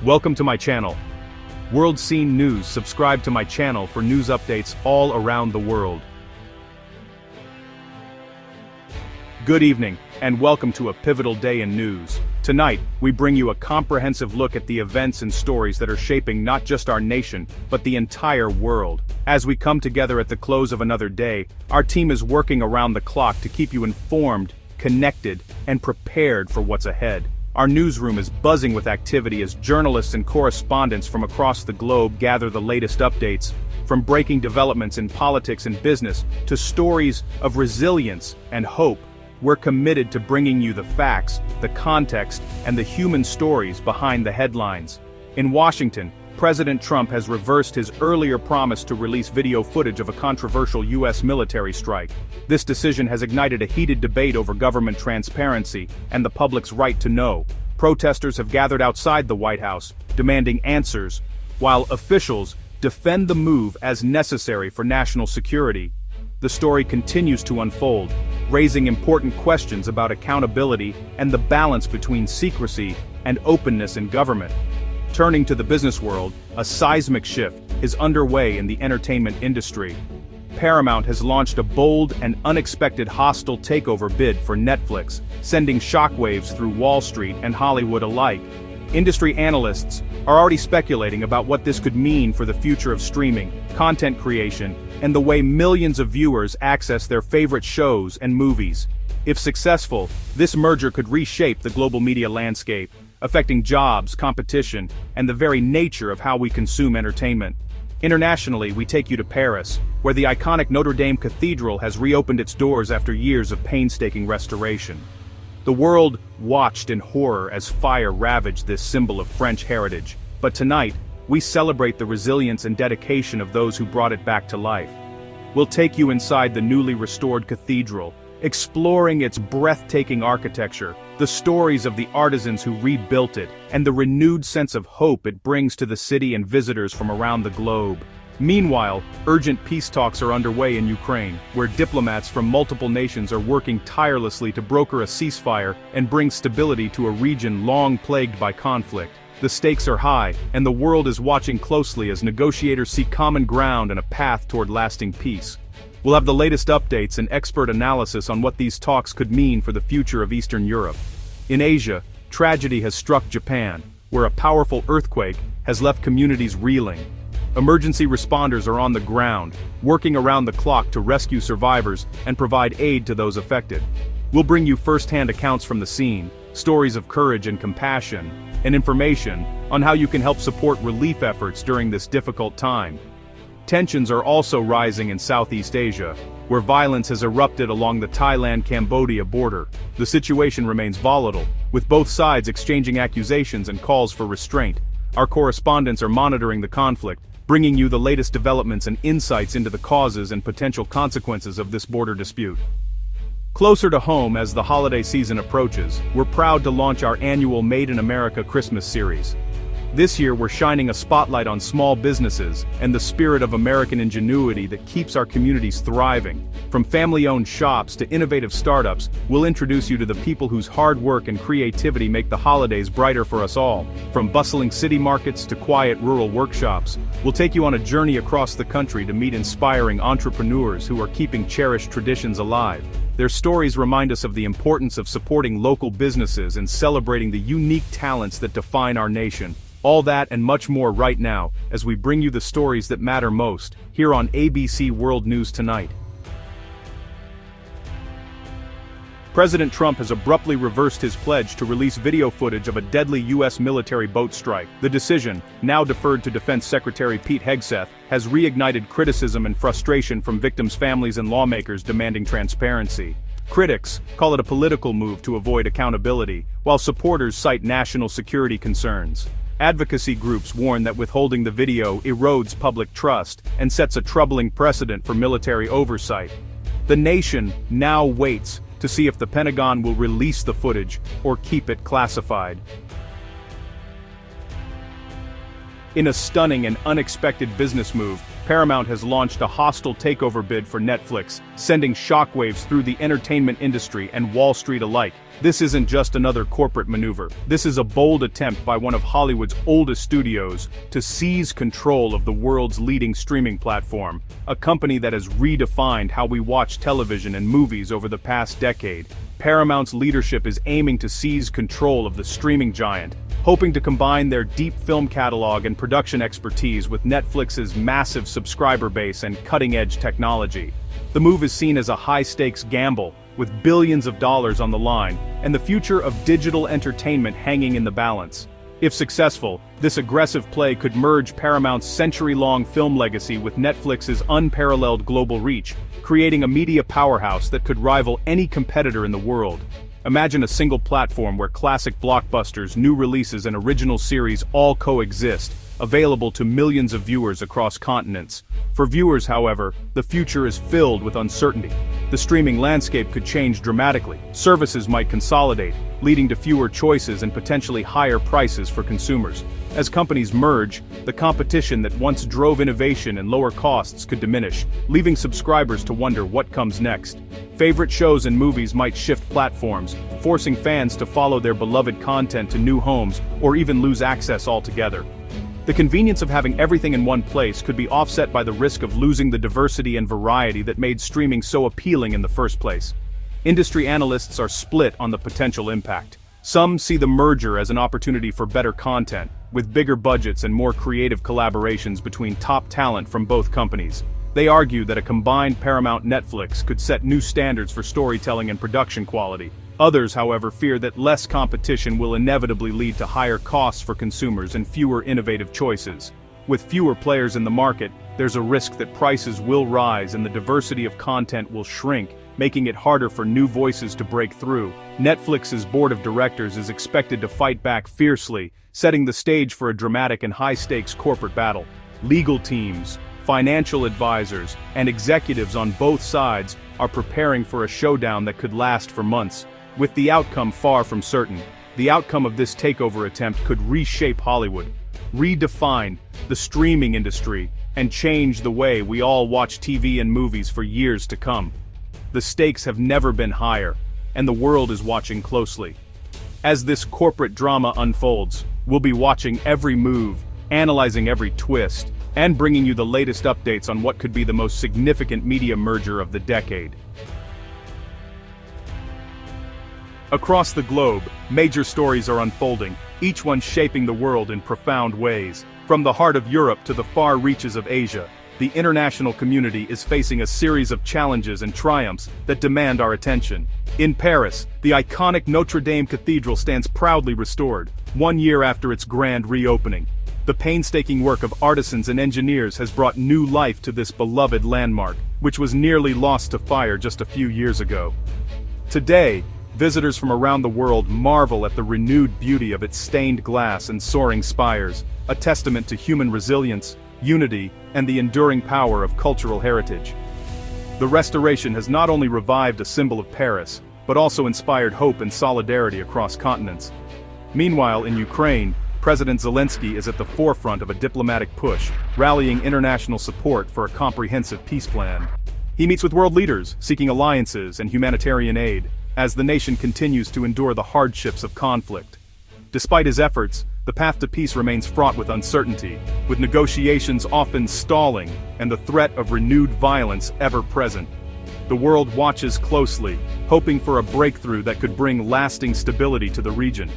Welcome to my channel. World Scene News. Subscribe to my channel for news updates all around the world. Good evening, and welcome to a pivotal day in news. Tonight, we bring you a comprehensive look at the events and stories that are shaping not just our nation, but the entire world. As we come together at the close of another day, our team is working around the clock to keep you informed, connected, and prepared for what's ahead. Our newsroom is buzzing with activity as journalists and correspondents from across the globe gather the latest updates, from breaking developments in politics and business to stories of resilience and hope. We're committed to bringing you the facts, the context, and the human stories behind the headlines. In Washington, President Trump has reversed his earlier promise to release video footage of a controversial U.S. military strike. This decision has ignited a heated debate over government transparency and the public's right to know. Protesters have gathered outside the White House, demanding answers, while officials defend the move as necessary for national security. The story continues to unfold, raising important questions about accountability and the balance between secrecy and openness in government. Turning to the business world, a seismic shift is underway in the entertainment industry. Paramount has launched a bold and unexpected hostile takeover bid for Netflix, sending shockwaves through Wall Street and Hollywood alike. Industry analysts are already speculating about what this could mean for the future of streaming, content creation, and the way millions of viewers access their favorite shows and movies. If successful, this merger could reshape the global media landscape, affecting jobs, competition, and the very nature of how we consume entertainment. Internationally, we take you to Paris, where the iconic Notre Dame Cathedral has reopened its doors after years of painstaking restoration. The world watched in horror as fire ravaged this symbol of French heritage, but tonight, we celebrate the resilience and dedication of those who brought it back to life. We'll take you inside the newly restored cathedral, exploring its breathtaking architecture, the stories of the artisans who rebuilt it, and the renewed sense of hope it brings to the city and visitors from around the globe. Meanwhile, urgent peace talks are underway in Ukraine, where diplomats from multiple nations are working tirelessly to broker a ceasefire and bring stability to a region long plagued by conflict. The stakes are high, and the world is watching closely as negotiators seek common ground and a path toward lasting peace. We'll have the latest updates and expert analysis on what these talks could mean for the future of Eastern Europe. In Asia, tragedy has struck Japan, where a powerful earthquake has left communities reeling. Emergency responders are on the ground, working around the clock to rescue survivors and provide aid to those affected. We'll bring you first-hand accounts from the scene, stories of courage and compassion, and information on how you can help support relief efforts during this difficult time. Tensions are also rising in Southeast Asia, where violence has erupted along the Thailand-Cambodia border. The situation remains volatile, with both sides exchanging accusations and calls for restraint. Our correspondents are monitoring the conflict, bringing you the latest developments and insights into the causes and potential consequences of this border dispute. Closer to home as the holiday season approaches, we're proud to launch our annual Made in America Christmas series. This year we're shining a spotlight on small businesses and the spirit of American ingenuity that keeps our communities thriving. From family-owned shops to innovative startups, we'll introduce you to the people whose hard work and creativity make the holidays brighter for us all. From bustling city markets to quiet rural workshops, we'll take you on a journey across the country to meet inspiring entrepreneurs who are keeping cherished traditions alive. Their stories remind us of the importance of supporting local businesses and celebrating the unique talents that define our nation. All that and much more right now, as we bring you the stories that matter most, here on ABC World News Tonight. President Trump has abruptly reversed his pledge to release video footage of a deadly U.S. military boat strike. The decision, now deferred to Defense Secretary Pete Hegseth, has reignited criticism and frustration from victims' families and lawmakers demanding transparency. Critics call it a political move to avoid accountability, while supporters cite national security concerns. Advocacy groups warn that withholding the video erodes public trust and sets a troubling precedent for military oversight. The nation now waits to see if the Pentagon will release the footage or keep it classified. In a stunning and unexpected business move, Paramount has launched a hostile takeover bid for Netflix, sending shockwaves through the entertainment industry and Wall Street alike. This isn't just another corporate maneuver. This is a bold attempt by one of Hollywood's oldest studios to seize control of the world's leading streaming platform, a company that has redefined how we watch television and movies over the past decade. Paramount's leadership is aiming to seize control of the streaming giant, hoping to combine their deep film catalog and production expertise with Netflix's massive subscriber base and cutting-edge technology. The move is seen as a high-stakes gamble, with billions of dollars on the line, and the future of digital entertainment hanging in the balance. If successful, this aggressive play could merge Paramount's century-long film legacy with Netflix's unparalleled global reach, creating a media powerhouse that could rival any competitor in the world. Imagine a single platform where classic blockbusters, new releases, and original series all coexist, available to millions of viewers across continents. For viewers, however, the future is filled with uncertainty. The streaming landscape could change dramatically. Services might consolidate, leading to fewer choices and potentially higher prices for consumers. As companies merge, the competition that once drove innovation and lower costs could diminish, leaving subscribers to wonder what comes next. Favorite shows and movies might shift platforms, forcing fans to follow their beloved content to new homes or even lose access altogether. The convenience of having everything in one place could be offset by the risk of losing the diversity and variety that made streaming so appealing in the first place. Industry analysts are split on the potential impact. Some see the merger as an opportunity for better content, with bigger budgets and more creative collaborations between top talent from both companies. They argue that a combined Paramount-Netflix could set new standards for storytelling and production quality. Others, however, fear that less competition will inevitably lead to higher costs for consumers and fewer innovative choices. With fewer players in the market, there's a risk that prices will rise and the diversity of content will shrink, making it harder for new voices to break through. Netflix's board of directors is expected to fight back fiercely, setting the stage for a dramatic and high-stakes corporate battle. Legal teams, financial advisors, and executives on both sides are preparing for a showdown that could last for months. With the outcome far from certain, the outcome of this takeover attempt could reshape Hollywood, redefine the streaming industry, and change the way we all watch TV and movies for years to come. The stakes have never been higher, and the world is watching closely. As this corporate drama unfolds, we'll be watching every move, analyzing every twist, and bringing you the latest updates on what could be the most significant media merger of the decade. Across the globe, major stories are unfolding, each one shaping the world in profound ways. From the heart of Europe to the far reaches of Asia, the international community is facing a series of challenges and triumphs that demand our attention. In Paris, the iconic Notre Dame Cathedral stands proudly restored, 1 year after its grand reopening. The painstaking work of artisans and engineers has brought new life to this beloved landmark, which was nearly lost to fire just a few years ago. Today, visitors from around the world marvel at the renewed beauty of its stained glass and soaring spires, a testament to human resilience, unity, and the enduring power of cultural heritage. The restoration has not only revived a symbol of Paris, but also inspired hope and solidarity across continents. Meanwhile, in Ukraine, President Zelensky is at the forefront of a diplomatic push, rallying international support for a comprehensive peace plan. He meets with world leaders, seeking alliances and humanitarian aid, as the nation continues to endure the hardships of conflict. Despite his efforts, the path to peace remains fraught with uncertainty, with negotiations often stalling and the threat of renewed violence ever present. The world watches closely, hoping for a breakthrough that could bring lasting stability to the region.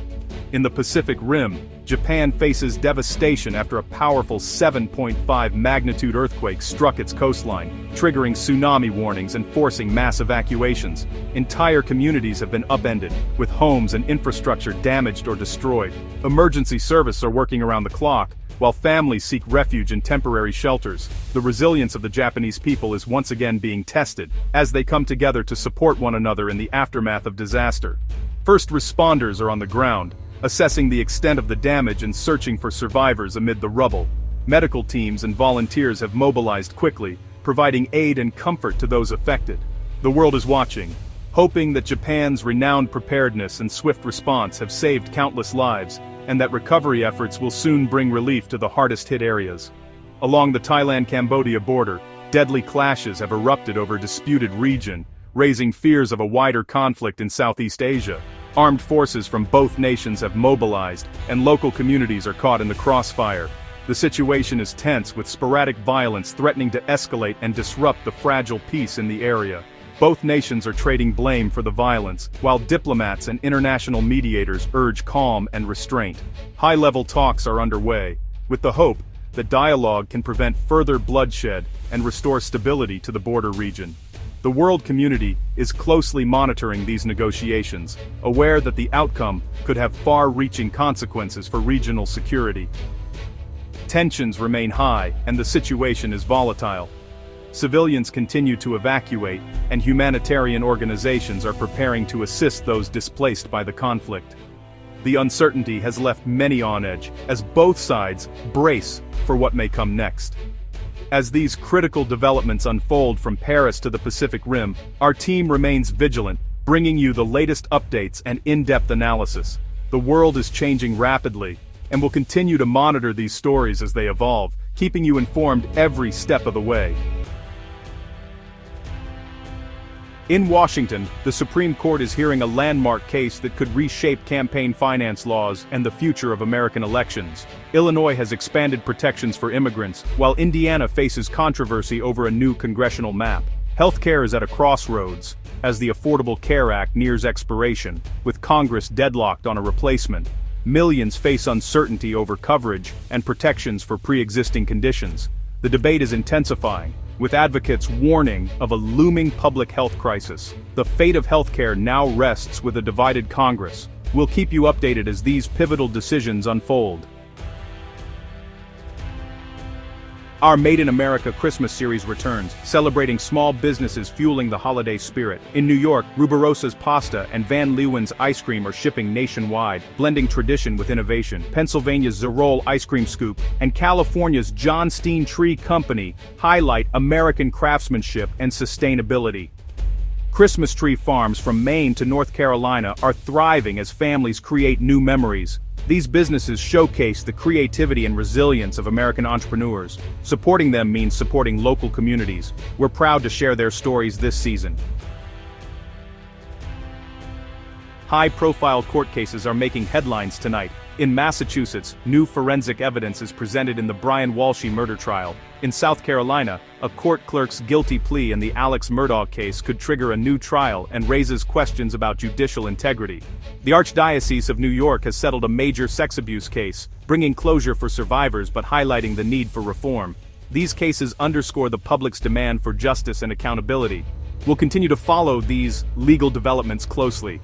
In the Pacific Rim, Japan faces devastation after a powerful 7.5 magnitude earthquake struck its coastline, triggering tsunami warnings and forcing mass evacuations. Entire communities have been upended, with homes and infrastructure damaged or destroyed. Emergency services are working around the clock, while families seek refuge in temporary shelters. The resilience of the Japanese people is once again being tested, as they come together to support one another in the aftermath of disaster. First responders are on the ground, assessing the extent of the damage and searching for survivors amid the rubble. Medical teams and volunteers have mobilized quickly, providing aid and comfort to those affected. The world is watching, hoping that Japan's renowned preparedness and swift response have saved countless lives, and that recovery efforts will soon bring relief to the hardest-hit areas. Along the Thailand-Cambodia border, deadly clashes have erupted over a disputed region, raising fears of a wider conflict in Southeast Asia. Armed forces from both nations have mobilized, and local communities are caught in the crossfire. The situation is tense, with sporadic violence threatening to escalate and disrupt the fragile peace in the area. Both nations are trading blame for the violence, while diplomats and international mediators urge calm and restraint. High-level talks are underway, with the hope that dialogue can prevent further bloodshed and restore stability to the border region. The world community is closely monitoring these negotiations, aware that the outcome could have far-reaching consequences for regional security. Tensions remain high, and the situation is volatile. Civilians continue to evacuate, and humanitarian organizations are preparing to assist those displaced by the conflict. The uncertainty has left many on edge, as both sides brace for what may come next. As these critical developments unfold from Paris to the Pacific Rim, our team remains vigilant, bringing you the latest updates and in-depth analysis. The world is changing rapidly, and we'll continue to monitor these stories as they evolve, keeping you informed every step of the way. In Washington, the Supreme Court is hearing a landmark case that could reshape campaign finance laws and the future of American elections. Illinois has expanded protections for immigrants, while Indiana faces controversy over a new congressional map. Healthcare is at a crossroads, as the Affordable Care Act nears expiration, with Congress deadlocked on a replacement. Millions face uncertainty over coverage and protections for pre-existing conditions. The debate is intensifying, with advocates warning of a looming public health crisis. The fate of healthcare now rests with a divided Congress. We'll keep you updated as these pivotal decisions unfold. Our Made in America Christmas series returns, celebrating small businesses fueling the holiday spirit. In New York, Rubirosa's Pasta and Van Leeuwen's Ice Cream are shipping nationwide, blending tradition with innovation. Pennsylvania's Zerole Ice Cream Scoop and California's John Steen Tree Company highlight American craftsmanship and sustainability. Christmas tree farms from Maine to North Carolina are thriving as families create new memories. These businesses showcase the creativity and resilience of American entrepreneurs. Supporting them means supporting local communities. We're proud to share their stories this season. High-profile court cases are making headlines tonight. In Massachusetts, new forensic evidence is presented in the Brian Walshy murder trial. In South Carolina, a court clerk's guilty plea in the Alex Murdaugh case could trigger a new trial and raises questions about judicial integrity. The Archdiocese of New York has settled a major sex abuse case, bringing closure for survivors but highlighting the need for reform. These cases underscore the public's demand for justice and accountability. We'll continue to follow these legal developments closely.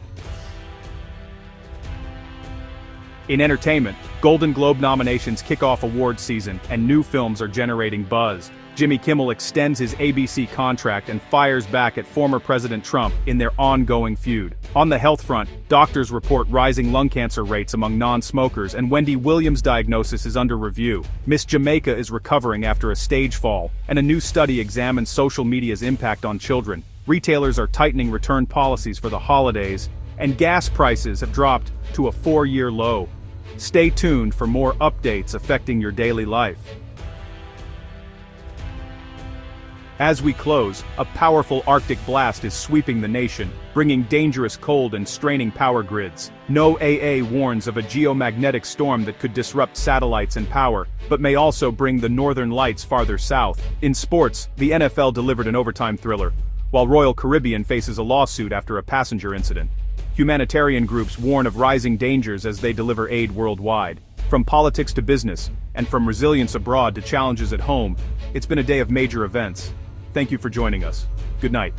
In entertainment, Golden Globe nominations kick off awards season, and new films are generating buzz. Jimmy Kimmel extends his ABC contract and fires back at former President Trump in their ongoing feud. On the health front, doctors report rising lung cancer rates among non-smokers, and Wendy Williams' diagnosis is under review. Miss Jamaica is recovering after a stage fall, and a new study examines social media's impact on children. Retailers are tightening return policies for the holidays, and gas prices have dropped to a 4-year low. Stay tuned for more updates affecting your daily life. As we close, a powerful Arctic blast is sweeping the nation, bringing dangerous cold and straining power grids. NOAA warns of a geomagnetic storm that could disrupt satellites and power, but may also bring the northern lights farther south. In sports, the NFL delivered an overtime thriller, while Royal Caribbean faces a lawsuit after a passenger incident. Humanitarian groups warn of rising dangers as they deliver aid worldwide. From politics to business, and from resilience abroad to challenges at home, it's been a day of major events. Thank you for joining us. Good night.